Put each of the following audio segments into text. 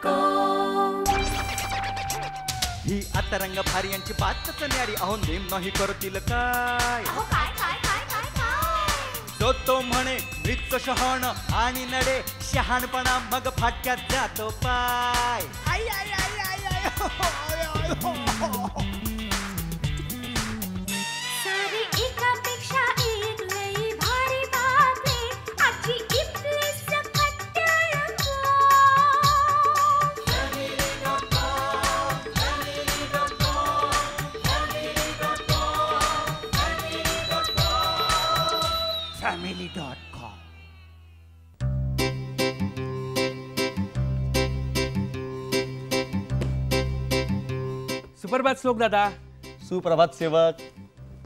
family.com ही आता रंग भारी यांची बातच न्यारी अहो नेम नाही करतील काय तो म्हणे मृत शहाण आणि नडे शहाणपणा मग फाटक्यात जातो पाय आई आई आई आई आई सारी एकापेक्षा एक लई भारी बातमी आजची इथली सकट टेलिफोन family.com सुप्रभात श्लोक दादा. सुप्रभात सेवक.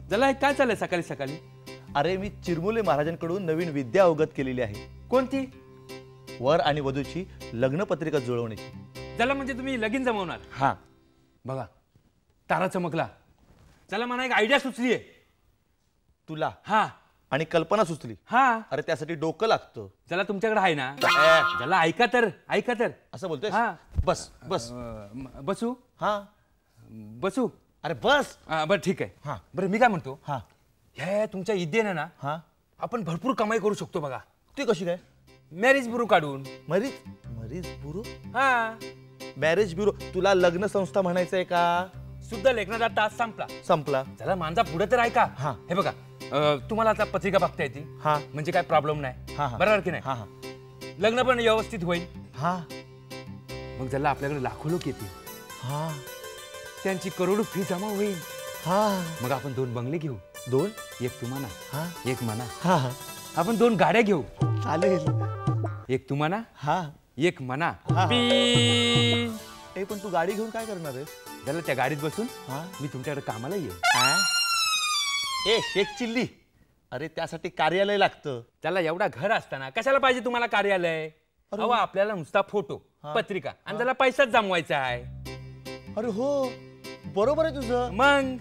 जला हे काय चाललंय सकाळी सकाळी? अरे मी चिरमुले महाराजांकडून नवीन विद्या अवगत केलेली आहे. कोणती? वर आणि वधूची लग्न पत्रिका जुळवण्याची. जला म्हणजे तुम्ही लगीन जमवणार? हा बघा तारा चमकला. चला मला एक आयडिया सुचलीये. तुला हा आणि कल्पना सुचली. हा अरे त्यासाठी डोकं लागतं. जला तुमच्याकडे आहे ना? जला ऐका तर असं बोलतोय. हा. बस बस. बसू? हा बसू? अरे बस. बरं ठीक आहे. हा. बरं मी काय म्हणतो, हा ह्या तुमच्या इद्येने ना हा आपण भरपूर कमाई करू शकतो बघा. ती कशी काय? मॅरेज ब्युरो काढून. मरीज मरीज ब्युरो. हा मॅरेज ब्युरो. तुला लग्न संस्था म्हणायचंय का? सुद्धा लेखनाचा तास संपला. संपला. चला माझा पुढे तर ऐका. हा. हे बघा तुम्हाला आता पत्रिका बघता येते. हा. म्हणजे काय प्रॉब्लेम नाही. हा, हा. बरोबर की नाही? हा हा लग्न पण व्यवस्थित होईल. हा मग ज्याला आपल्याकडे लाखो लोक येतील, हा त्यांची करोडो फी जमा होईल. हा मग आपण 2 बंगले घेऊ. 2. एक तुम्हाला, हा एक मना. हा हा आपण 2 गाड्या घेऊ. चालेल. एक तुम्हाला, हा एक मना. हा. पी. ए पण तू गाडी घेऊन काय करणार आहे? त्याला त्या गाडीत बसून हा मी तुमच्याकडे कामाला येईल. ए शेख चिल्ली. अरे त्यासाठी कार्यालय लागतं. त्याला एवढा घर असताना कशाला पाहिजे तुम्हाला कार्यालय? अहो आपल्याला नुसता फोटो, हा. पत्रिका आणि त्याला पैसाच जमवायचा आहे. अरे हो बरोबर आहे तुझं. मग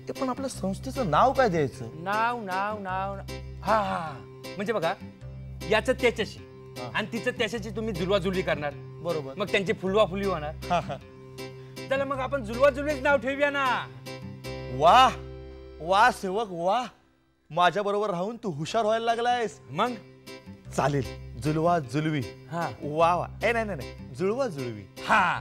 ते पण आपल्या संस्थेचं नाव काय द्यायचं? नाव नाव नाव हा हा म्हणजे बघा याचं त्याच्याशी हा. आणि तिचं त्याच्याशी तुम्ही जुलवाजुलवी करणार. बरोबर. मग त्यांची फुलवा फुलवी होणार. हा, हा. त्याला मग आपण जुलवाजुलवीच नाव ठेवूया ना. वाह वाह सेवक वाह. माझ्या बरोबर राहून तू हुशार व्हायला लागलायस. मग चालेल. जुलवा जुलवी. हा वा वा. ए नाही नाही नाही जुळवा जुळवी. हा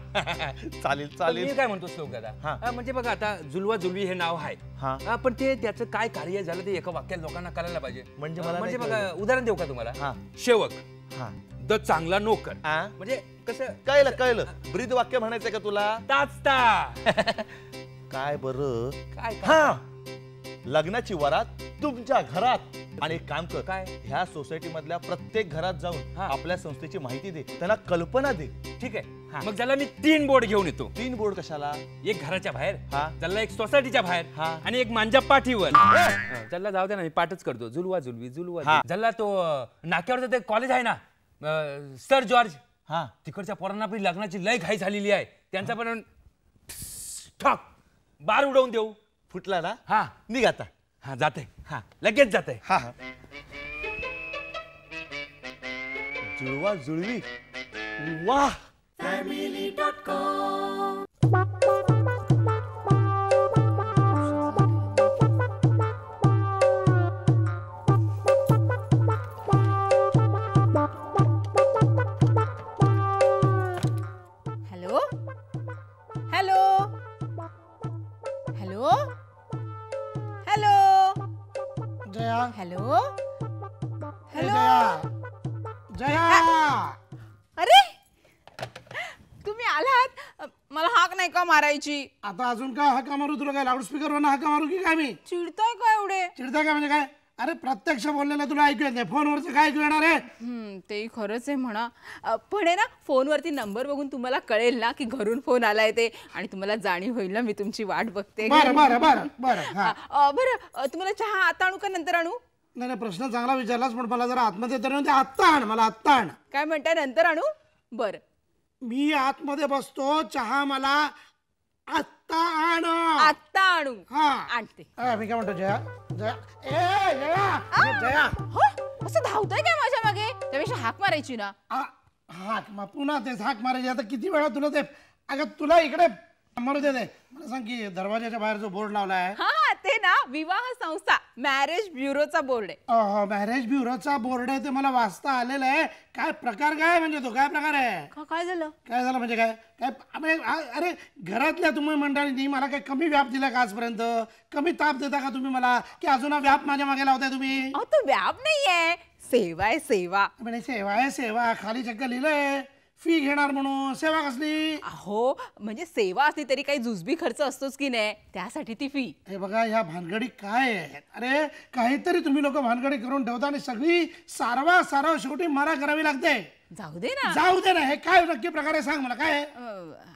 चालेल पण चालेल. मी काय म्हणतो श्लोक दादा, हा. म्हणजे बघा आता जुलवा जुलवी हे नाव आहे. हा. पण ते त्याचं काय कार्य झालं ते एका वाक्यात लोकांना कळायला पाहिजे. म्हणजे मला म्हणजे नाही बघा कळलं. उदाहरण देऊ का तुम्हाला? हा. शेवक हा द चांगला नोकर. आ? म्हणजे कसं कळलं कळलं. ब्रीद वाक्य म्हणायचंय का तुला? ताचता काय बरं. काय हा लग्नाची वरात तुमच्या घरात. आणि एक काम कर. काय? ह्या सोसायटी मधल्या प्रत्येक घरात जाऊन हा. आपल्या संस्थेची माहिती दे. त्यांना कल्पना दे. ठीक आहे. हा. मग त्याला मी 3 बोर्ड घेऊन येतो. 3 बोर्ड कशाला? एक घराच्या बाहेर, हा. त्याला एक सोसायटीच्या बाहेर, हा. आणि एक माझ्या पाठीवर. त्याला जाऊ दे ना, मी पाठच करतो. जुलवा जुलवी जुलवा. हा. ज्याला तो नाक्यावरचं ते कॉलेज आहे ना, सर जॉर्ज, हा तिकडच्या पोरांना आपली लग्नाची लय घाई झालेली आहे. त्यांचा पण ठक बार उडवून देऊ. फुटला ना? हा निघ आता. हा जाते. हा लगेच जाते. हा हा. जुळवा जुळवी. वाह. family.com hello hello hello hello Jaya hello ए हॅलो. जया अरे तुम्ही आलात. मला हाक नाही का मारायची? आता अजून काय हाका मारू? तुला काय लाऊडस्पीकर वर हाका मारू की काय? मी चिडताय का एवढे? चिडता काय म्हणजे काय? अरे प्रत्यक्ष बोललेलं तुला ऐकू येत नाही, फोनवरचं काय ऐकू येणार आहे? तेही खरंच आहे म्हणा. पण आहे ना, फोनवरती नंबर बघून तुम्हाला कळेल ना की घरून फोन आलाय ते, आणि तुम्हाला जाणीव होईल ना मी तुमची वाट बघते. बरं बरं बरं बरं. हा बरं तुम्हाला चहा आता आणू का नंतर आणू? नाही नाही, प्रश्न चांगला विचारलास, पण मला जरा आतमध्ये तर ते आत्ता आण, मला आत्ता आण. काय म्हणताय नंतर आणू? बरं मी आतमध्ये बसतो, चहा मला आत्ता आण. आत्ता आणू. हा आणते. मी काय म्हणतो जया, जया ए जया जया. हो असं धावतोय काय माझ्या मागे? त्यापेक्षा हाक मारायची ना. हाक मग पुन्हा तेच हाक मारायची. आता किती वेळा तुला ते अगं तुला इकडे मरू दे. मला सांग की दरवाजाच्या बाहेर जो बोर्ड लावलाय हा ते ना विवाह संस्था मॅरेज ब्युरोचा बोर्ड आहे. मॅरेज ब्युरोचा बोर्ड आहे ते मला वाचता आलेलं आहे. काय प्रकार काय म्हणजे तो काय प्रकार आहे? काय झालं? काय झालं म्हणजे काय काय अरे घरातल्या तुम्ही मंडळींनी मला काही कमी व्याप दिला का आजपर्यंत? कमी ताप देता का तुम्ही मला की अजून हा व्याप माझ्या मागे लावताय तुम्ही? अहो तो व्याप नाहीये, सेवा आहे सेवा. म्हणजे सेवा आहे सेवा, खाली चक्क लिहिलंय फी घेणार म्हणून. सेवा कसली? अहो म्हणजे सेवा असली तरी काही जुजबी खर्च असतोच की नाही, त्यासाठी ती फी. हे बघा ह्या भानगडी काय आहेत? अरे काहीतरी तुम्ही लोक भानगडी करून ठेवता आणि सगळी सारवा शेवटी मला करावी लागते. जाऊ दे ना. जाऊ दे ना. हे काय नक्की प्रकारे सांग मला काय आहे?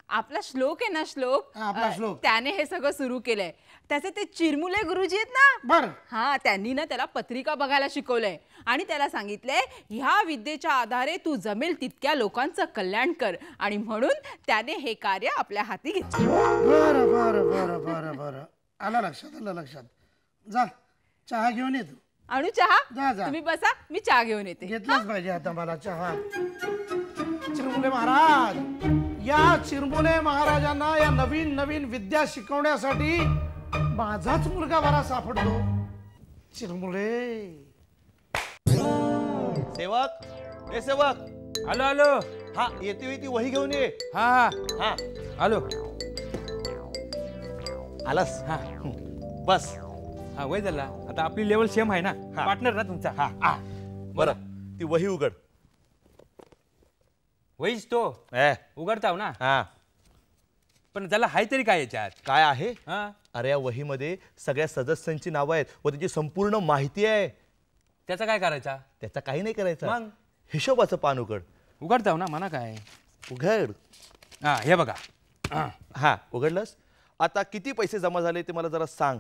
आपला श्लोक आहे ना श्लोक, हा, आपला श्लोक. त्याने हे सगळं सुरू केलंय. त्याचे ते चिरमुले गुरुजी आहेत ना, बर हा त्यांनी ना त्याला पत्रिका बघायला शिकवलंय आणि त्याला सांगितलंय ह्या विद्येच्या आधारे तू जमेल तितक्या लोकांचं कल्याण कर, आणि म्हणून त्याने हे कार्य आपल्या हाती घेतलं. बर बर बर बर बर आलं लक्षात. जा चहा घेऊन ये तू. आणू चहा? जा, जा. तुम्ही बसा, मी चहा घेऊन येते. घेतलाच पाहिजे आता मला चहा. चिरमुले महाराज, या चिरमुले महाराजांना या नवीन नवीन विद्या शिकवण्यासाठी माझाच मुलगा बरा सापडतो. चिरमुले सेवक, ए सेवक, आलो आलो. हा येते ती वही घेऊन ये. हा हा हा आलो. आलास? हा बस. हा वय झाला आता. आपली लेवल सेम आहे ना, हा. पार्टनर ना तुमचा. हा बरं ती वही उघड. वहीच तो उघडताव ना. हा पण त्याला हाय तरी काय याच्यात? काय आहे? हा अरे या वहीमध्ये सगळ्या सदस्यांची नावं आहेत व त्याची संपूर्ण माहिती आहे. त्याचा काय करायचा? त्याचा काही नाही करायचं. मग? हिशोबाचं पान उघड. उघडताव ना, म्हणा काय. उघड. हा हे बघा. हा उघडलंस. आता किती पैसे जमा झाले ते मला जरा सांग.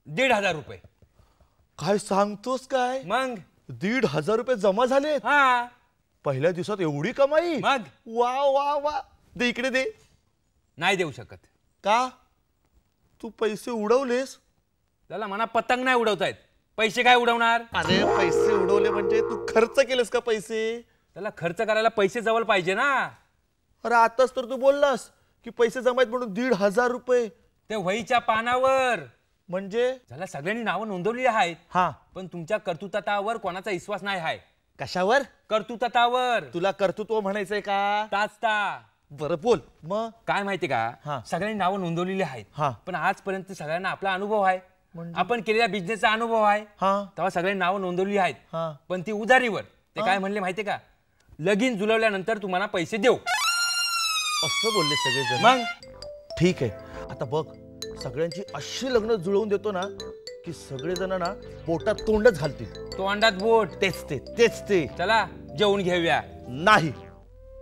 1,500 रुपये. काय सांगतोस काय? मग 1,500 रुपये जमा झाले हा पहिल्या दिवसात? एवढी कमाई? मग वा वा वा. दे इकडे दे. नाही देऊ शकत. का? तू पैसे उडवलेस? त्याला म्हणा पतंग नाही उडवतायत, पैसे काय उडवणार? अरे पैसे उडवले म्हणजे तू खर्च केलेस का पैसे? त्याला खर्च करायला पैसे जवळ पाहिजे ना. अरे आताच तर तू बोललास की पैसे जमायत म्हणून 1,500 रुपये. ते वहीच्या पानावर म्हणजे? त्याला सगळ्यांनी नावं नोंदवली आहेत, हा. पण तुमच्या कर्तृत्वावर कोणाचा विश्वास नाही आहे. कशावर? कर्तृत्वावर. तुला कर्तृत्व म्हणायचंय का? ताचता. बरं बोल मग. काय माहिती हा. का, सगळ्यांनी नावं नोंदवलेली आहेत, हा. पण आजपर्यंत सगळ्यांना आपला अनुभव आहे, म्हणजे? आपण केलेल्या बिझनेसचा अनुभव आहे, हा. तेव्हा सगळ्यांनी नावं नोंदवली आहेत, हा. पण ती उधारीवर. ते काय म्हणले माहितीये का, लगीन जुळवल्यानंतर तुम्हाला पैसे देऊ, असं बोलले सगळेजण. मग ठीक आहे. आता बघ सगळ्यांची अशी लग्न जुळवून देतो ना की सगळेजण ना पोटात तोंडच घालतील. तोंडात बोट. तेच ते. चला जेवून घेऊया. नाही,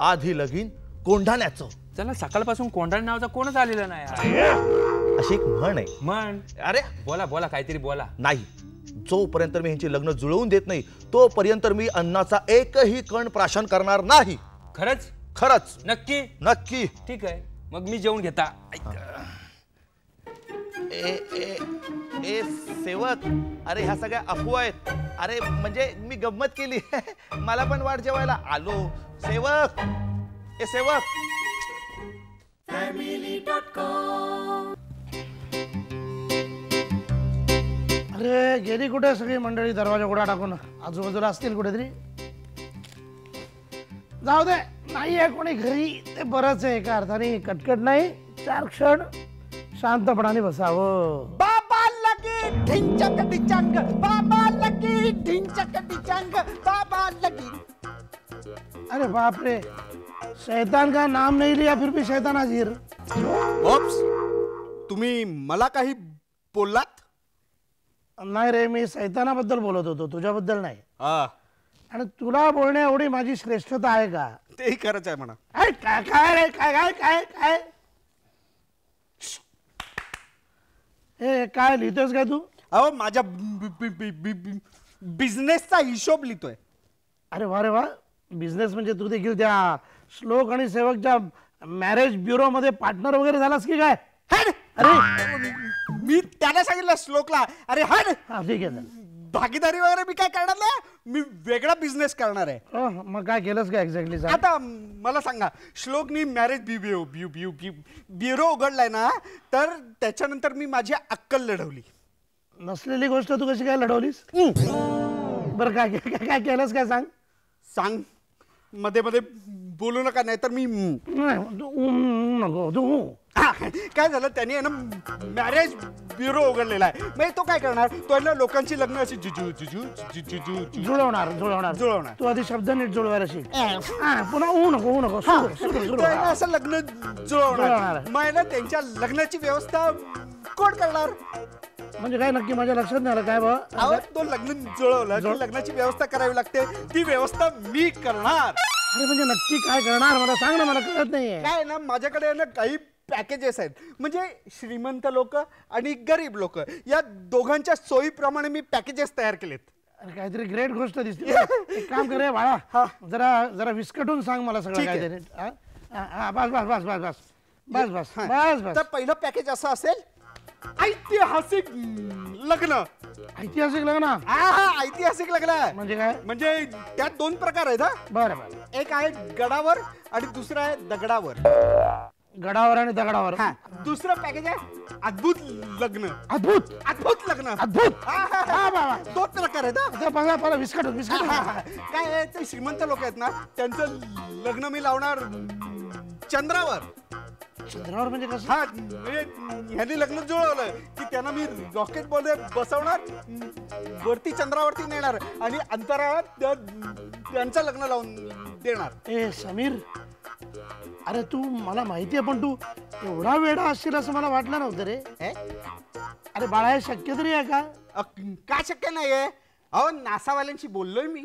आधी लगीन कोंढाण्याचं. चला, सकाळपासून कोंढाणी नावाचा कोणच आलेला नाही. अशी एक म्हण आहे. म्हण? अरे बोला बोला, काहीतरी बोला. नाही, जोपर्यंत मी ह्यांची लग्न जुळवून देत नाही तोपर्यंत मी अन्नाचा एकही कण प्राशन करणार नाही. खरंच? खरंच. नक्की? नक्की. ठीक आहे, मग मी जेवून घेता. ए ए ए सेवक, अरे ह्या सगळ्या अफवा आहेत. अरे म्हणजे मी गंमत केली. मला पण वाट जेवायला आलो. सेवक, ए सेवक. अरे गेली कुठे सगळी मंडळी? दरवाजा उघडा टाकून आजूबाजूला असतील कुठेतरी. जाऊ दे, नाहीये कोणी घरी ते बरंच आहे. एका अर्थाने कटकट नाही. 4 क्षण शांतपणाने बसावं. बाबा लगी ढिंचक डिचंग, बाबा लगी ढिंचक डिचंग, बाबा लगी. अरे बाप रे, शैतान का नाम नहीं लिया फिर भी शैतान हाजिर. ऑप्स, तुम्ही मला काही बोललात? नाही रे, मी सैतानाबद्दल बोलत होतो, तुझ्याबद्दल नाही. हा, आणि तुला बोलण्या एवढी माझी श्रेष्ठता आहे का? तेही खरंच आहे म्हणा. काय काय काय रे, काय काय काय काय हे काय लिहितोस काय तू? अहो, माझ्या बिझनेसचा हिशोब लिहितोय. अरे वा रे वा. बिझनेस म्हणजे तू देखील त्या श्लोक आणि सेवकच्या मॅरेज ब्युरो मध्ये पार्टनर वगैरे झालास की काय? हट! अरे मी त्याला सांगितलं श्लोकला, अरे हट. हा ठीक आहे. भागीदारी वगैरे मी काय करणार नाही, मी वेगळा बिझनेस करणार आहे. मग काय केलंस का एक्झॅक्टली? आता मला सांगा, श्लोकनी मॅरेज ब्युरो उघडलाय ना, तर त्याच्यानंतर मी माझी अक्कल लढवली. नसलेली गोष्ट तू कशी काय लढवलीस? बरं काय काय काय केलंस काय सांग. सांग, मध्ये मध्ये बोलू नका, नाही तर मी नको तू. काय झालं, त्याने आहे ना मॅरेज ब्युरो उघडलेला आहे. म्हणजे तो काय करणार, तो आहे ना लोकांची लग्न अशी जुळवणार. तू आधी शब्द नीट जुळवायला शिक. पुन्हा नको असं लग्न जुळवणार. मग ना त्यांच्या लग्नाची व्यवस्था कोण करणार? म्हणजे काय नक्की माझ्या लक्षात नाही आलं काय बा. तो लग्न जुळवलं की लग्नाची व्यवस्था करावी लागते, ती व्यवस्था मी करणार. अरे म्हणजे नक्की काय करणार मला सांग ना, मला कळत नाहीये. काय ना, माझ्याकडे ना काही पॅकेजेस आहेत. म्हणजे श्रीमंत लोक आणि गरीब लोक या दोघांच्या सोयीप्रमाणे मी पॅकेजेस तयार केलेत. अरे काहीतरी ग्रेट गोष्ट दिसते. एक काम कर रे बाळा, जरा विस्कटून सांग मला सगळं काहीतरी. बस. तर पहिलं पॅकेज असं असेल, ऐतिहासिक लग्न. ऐतिहासिक लग्न? ऐतिहासिक लग्न म्हणजे काय? म्हणजे त्यात दोन प्रकार आहेत. बरं. एक आहे गडावर आणि दुसरं आहे दगडावर. गडावर आणि दगडावर. दुसरं पॅकेज आहे अद्भुत लग्न. अद्भुत लग्न. दोन प्रकार आहेत. विस्कटून काय आहे, ते श्रीमंत लोक आहेत ना, त्यांचं लग्न मी लावणार चंद्रावर. चंद्रावर म्हणजे कसं? ह्यांनी लग्न जुळवलं की त्यांना मी रॉकेट मध्ये बसवणार, वरती चंद्रावरती नेणार आणि अंतराळात त्यांचं लग्न लावून देणार. ए समीर, अरे तू मला माहिती आहे, पण तू एवढा वेडा असशील असं मला वाटलं नव्हतं रे. अरे बाळा, हे शक्य तरी आहे का? काय शक्य नाहीये? अहो, नासावाल्यांशी बोललोय मी.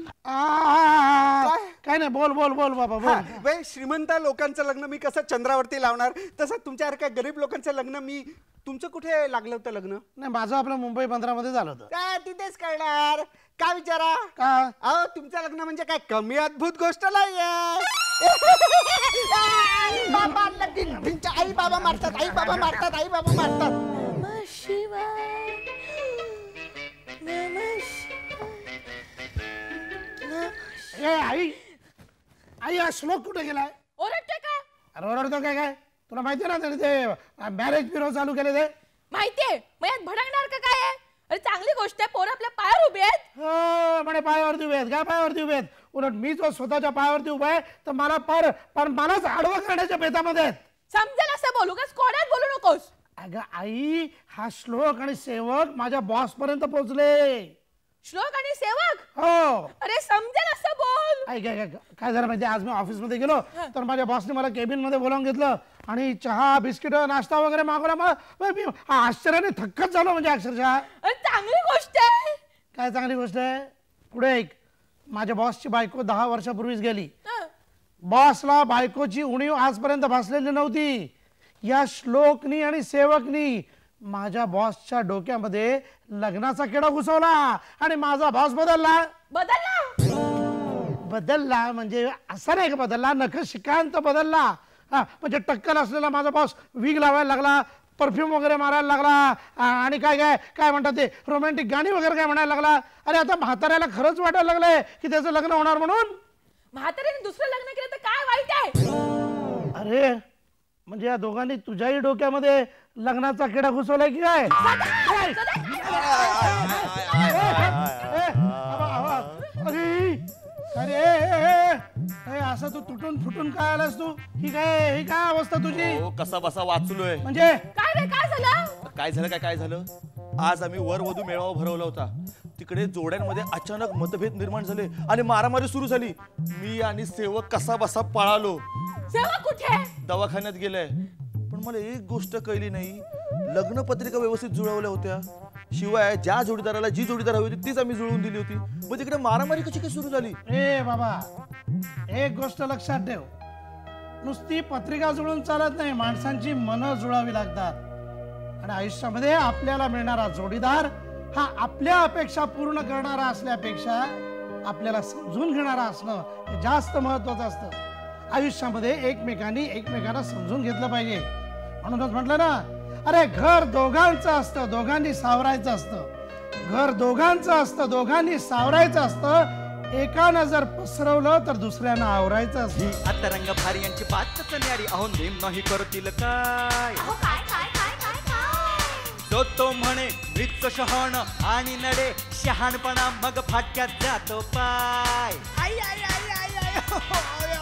काय नाही, बोल बाबा बोल. श्रीमंत लोकांचं लग्न मी कसं चंद्रावरती लावणार, तसं तुमच्यासारख्या गरीब लोकांचं लग्न मी. तुमचं कुठे लागलं होतं लग्न? नाही, माझं आपलं मुंबई 15 मध्ये झालं होतं. काय तिथेच करणार का विचारा? का? अहो, तुमचं लग्न म्हणजे काय कमी अद्भुत गोष्ट नाहीये. आई बाबा मारतात. आई हा श्लोक कुठे गेलाय? ओरडते का? अरे ओरडतो काय? तुला माहितीये ना त्याने ते मॅरेज ब्युरो चालू केले ते? माहितीये, मग यात भडकणार का काय आहे? अरे चांगली गोष्ट आहे, पोरं आपल्या पायावर उभे आहेत. हो, म्हणे पायावरती उभे आहेत. काय पायावरती उभे आहेत? उलट मी जो स्वतःच्या पायावरती उभा आहे, तर मला पण मलाच आडवं करण्याच्या बेतामध्ये आहेत. समजेल असं बोलू का? कोणात बोलू नकोस. अगं आई, हा श्लोक आणि सेवक माझ्या बॉस पर्यंत पोहोचले. श्लोक आणि सेवक? हो. अरे समजेल असं बोल. काय झालं माहिती, आज मी ऑफिस मध्ये गेलो तर माझ्या बॉसने मला केबिन मध्ये बोलावून घेतलं आणि चहा बिस्किट नाश्ता वगैरे मागवला. मला आश्चर्याने थक्कच झालो, म्हणजे अक्षरशः. चांगली गोष्ट आहे. काय चांगली गोष्ट आहे? पुढे ऐक, माझ्या बॉसची बायको 10 वर्षापूर्वीच गेली. बॉसला बायकोची उणीव आजपर्यंत भासलेली नव्हती. या श्लोकनी आणि सेवकनी माझ्या बॉसच्या डोक्यामध्ये लग्नाचा किडा घुसवला आणि माझा बॉस बदलला म्हणजे असं नाही का बदलला, नखशिकांत बदलला. म्हणजे टक्कल असलेला माझा बॉस विग लावायला लागला, परफ्यूम वगैरे मारायला लागला आणि काय म्हणतात ते रोमॅन्टिक गाणी वगैरे काय म्हणायला लागला. अरे आता म्हाताऱ्याला खरंच वाटायला लागलंय की त्याचं लग्न होणार म्हणून. म्हाताऱ्याने दुसरं लग्न केलं तर काय वाईट आहे? अरे म्हणजे या दोघांनी तुझ्याही डोक्यामध्ये लग्नाचा किडा घुसवलाय की काय? अरे असं तू तुटून फुटून काय आलास तू? ही काय अवस्था तुझी? कसा बसा वाचलोय. म्हणजे काय झालं? आज आम्ही वर वधू मेळावा भरवला होता. तिकडे जोड्यांमध्ये अचानक मतभेद निर्माण झाले आणि मारामारी सुरू झाली. मी आणि सेवक कसा बसा पळालो. सेवक कुठे? दवाखान्यात गेलाय. पण मला एक गोष्ट कळली नाही, लग्न पत्रिका व्यवस्थित जुळवल्या होत्या, शिवाय ज्या जोडीदाराला जी जोडीदार हवी होती तीच आम्ही जुळवून दिली होती. मग तिकडे मारामारी कशी काय सुरू झाली? ए बाबा, एक गोष्ट लक्षात ठेव, नुसती पत्रिका जुळून चालत नाही, माणसांची मनं जुळावी लागतात. आणि आयुष्यामध्ये आपल्याला मिळणारा जोडीदार हा आपल्या अपेक्षा पूर्ण करणारा असल्यापेक्षा आपल्याला समजून घेणारा असणं हे जास्त महत्वाचं असतं. आयुष्यामध्ये एकमेकांना समजून घेतलं पाहिजे. म्हणूनच म्हटलं ना, अरे घर दोघांचं असतं, दोघांनी सावरायचं असतं. घर दोघांचं असतं, दोघांनी सावरायचं असतं. एकानं जर पसरवलं तर दुसऱ्यानं आवरायचं ही असतं. आता रंग भारी यांची बातच न्यारी अहो नेम नाही करतील काय अहो काय काय काय काय काय तो तो म्हणे मृत शहाण आणि नडे शहाणपणा मग फाटक्यात जातो पाय आई आई आई आई आई